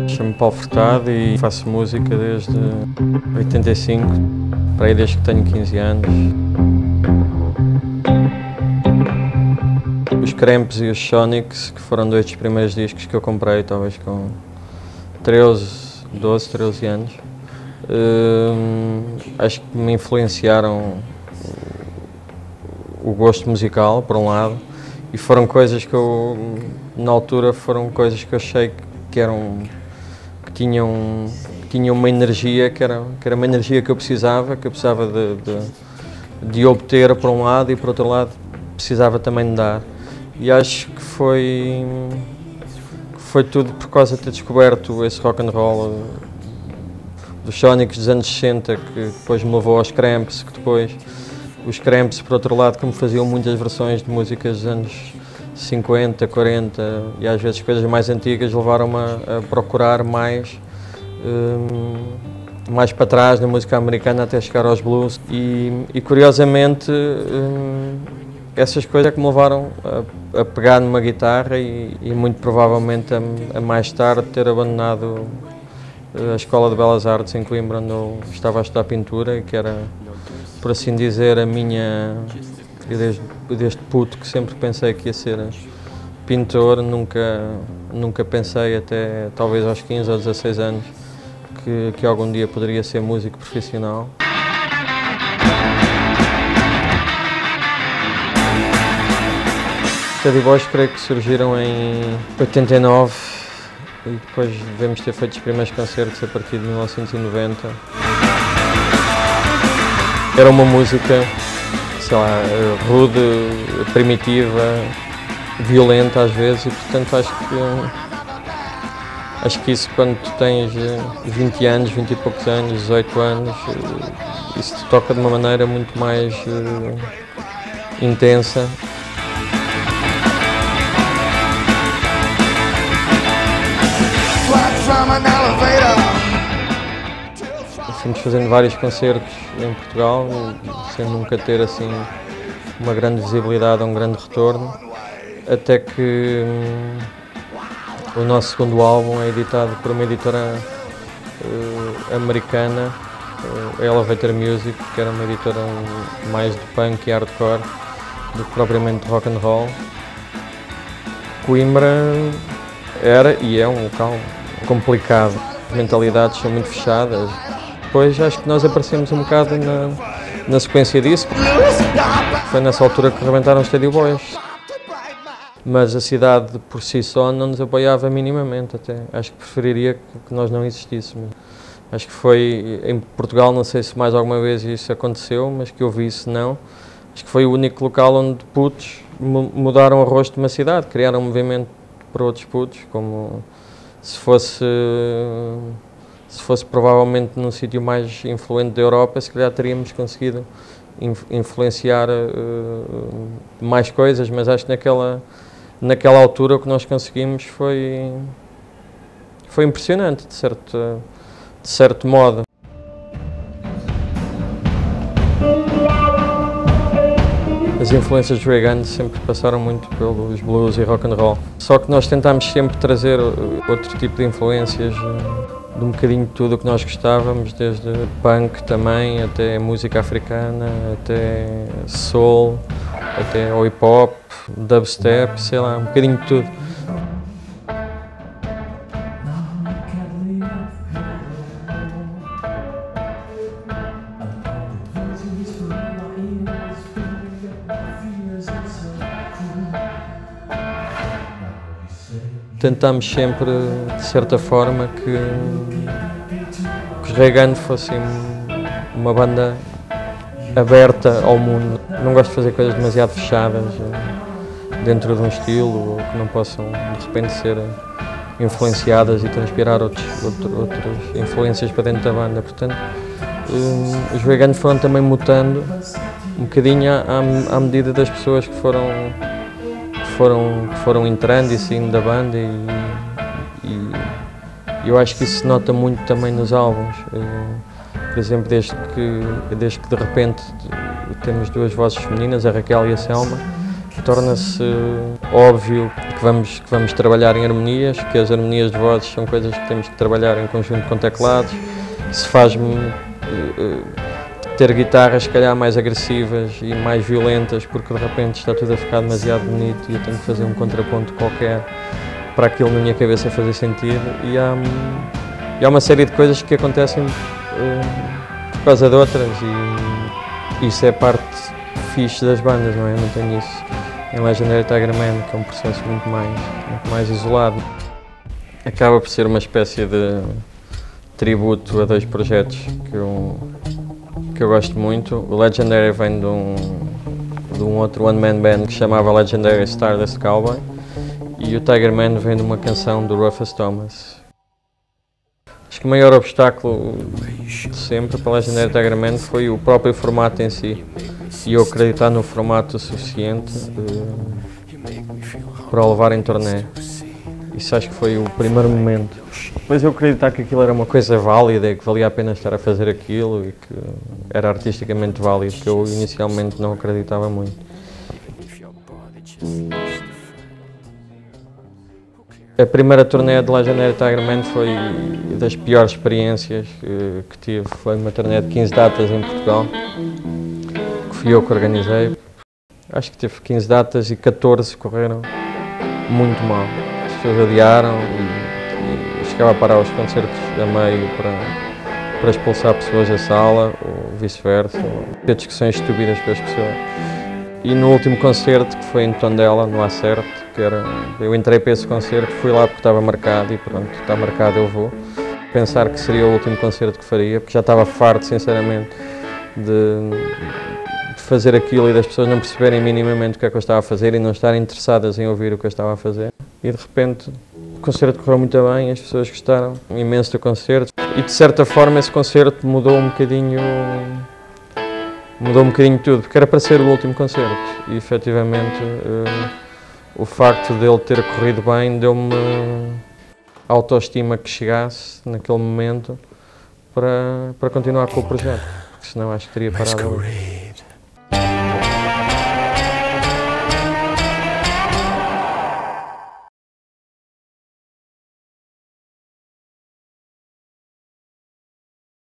Chamo-me Paulo Furtado e faço música desde 85, para aí desde que tenho 15 anos. Os Cramps e os Sonics, que foram dois dos primeiros discos que eu comprei, talvez com 13 anos, acho que me influenciaram o gosto musical, por um lado, e foram coisas que eu, na altura, foram coisas que eu achei que tinham uma energia, que era uma energia que eu precisava de obter, por um lado, e por outro lado, precisava também de dar. E acho que foi tudo por causa de ter descoberto esse rock and roll dos Sonics dos anos 60, que depois me levou aos Cramps, que depois os Cramps, por outro lado, que me faziam muitas versões de músicas dos anos 50, 40 e às vezes coisas mais antigas, levaram-me a procurar mais para trás na música americana até chegar aos blues e curiosamente essas coisas é que me levaram a pegar numa guitarra e muito provavelmente a mais tarde ter abandonado a Escola de Belas Artes em Coimbra, onde eu estava a estudar pintura, que era, por assim dizer, a minha... Desde puto que sempre pensei que ia ser pintor, nunca pensei até talvez aos 15 ou 16 anos que algum dia poderia ser músico profissional. Os Teddy Boys creio que surgiram em 89 e depois devemos ter feito os primeiros concertos a partir de 1990. Era uma música, sei lá, rude, primitiva, violenta às vezes e portanto acho que isso quando tu tens 20 anos, 20 e poucos anos, 18 anos, isso te toca de uma maneira muito mais intensa. Fomos fazendo vários concertos em Portugal, sem nunca ter assim uma grande visibilidade ou um grande retorno, até que o nosso segundo álbum é editado por uma editora americana, Elevator Music, que era uma editora mais de punk e hardcore do que propriamente de rock and roll. Coimbra era e é um local complicado, as mentalidades são muito fechadas. Depois acho que nós aparecemos um bocado na sequência disso. Foi nessa altura que rebentaram os Teddy Boys. Mas a cidade por si só não nos apoiava minimamente até. Acho que preferiria que nós não existíssemos. Acho que foi em Portugal, não sei se mais alguma vez isso aconteceu, mas que eu vi isso não. Acho que foi o único local onde putos mudaram o rosto de uma cidade, criaram um movimento para outros putos, como se fosse provavelmente num sítio mais influente da Europa, se calhar teríamos conseguido influenciar mais coisas, mas acho que naquela altura o que nós conseguimos foi impressionante, de certo modo. As influências do Reagan sempre passaram muito pelos blues e rock and roll. Só que nós tentámos sempre trazer outro tipo de influências, de um bocadinho de tudo o que nós gostávamos, desde punk também, até música africana, até soul, até hip hop, dubstep, sei lá, um bocadinho de tudo. Tentámos sempre, de certa forma, que os Reagan fossem uma banda aberta ao mundo. Não gosto de fazer coisas demasiado fechadas dentro de um estilo, ou que não possam, de repente, ser influenciadas e transpirar outras influências para dentro da banda. Portanto, os Reagan foram também mutando um bocadinho à medida das pessoas que foram entrando e saindo da banda e eu acho que isso se nota muito também nos álbuns. Por exemplo, desde que de repente temos duas vozes femininas, a Raquel e a Selma, torna-se óbvio que vamos trabalhar em harmonias, que as harmonias de vozes são coisas que temos que trabalhar em conjunto com teclados. Se faz-me ter guitarras, se calhar, mais agressivas e mais violentas, porque de repente está tudo a ficar demasiado bonito e eu tenho que fazer um contraponto qualquer para aquilo na minha cabeça fazer sentido. E há uma série de coisas que acontecem por causa de outras, e isso é parte fixe das bandas, não é? Eu não tenho isso em Legendary Tiger Man, que é um processo muito mais isolado. Acaba por ser uma espécie de tributo a dois projetos que eu gosto muito. O Legendary vem de um outro one-man band que se chamava Legendary Stardust Cowboy, e o Tiger Man vem de uma canção do Rufus Thomas. Acho que o maior obstáculo de sempre para Legendary Tiger Man foi o próprio formato em si, e eu acreditar no formato suficiente para o levar em turnê. Isso acho que foi o primeiro momento. Depois eu acreditar que aquilo era uma coisa válida e que valia a pena estar a fazer aquilo e que era artisticamente válido, que eu inicialmente não acreditava muito. A primeira turnê de Legendary Tiger Man foi das piores experiências que tive. Foi uma turnê de 15 datas em Portugal, que fui eu que organizei. Acho que teve 15 datas e 14 correram muito mal. As pessoas adiaram e chegava a parar os concertos a meio para expulsar pessoas da sala, ou vice-versa, ou ter discussões estúpidas com as pessoas. E no último concerto, que foi em Tondela, no Acerte, eu entrei para esse concerto, fui lá porque estava marcado e pronto, está marcado, eu vou. Pensar que seria o último concerto que faria, porque já estava farto, sinceramente, de fazer aquilo e das pessoas não perceberem minimamente o que é que eu estava a fazer e não estarem interessadas em ouvir o que eu estava a fazer. E de repente o concerto correu muito bem, as pessoas gostaram imenso do concerto e de certa forma esse concerto mudou um bocadinho tudo, porque era para ser o último concerto e efetivamente o facto dele ter corrido bem deu-me a autoestima que chegasse naquele momento para continuar com o projeto, porque senão acho que teria parado.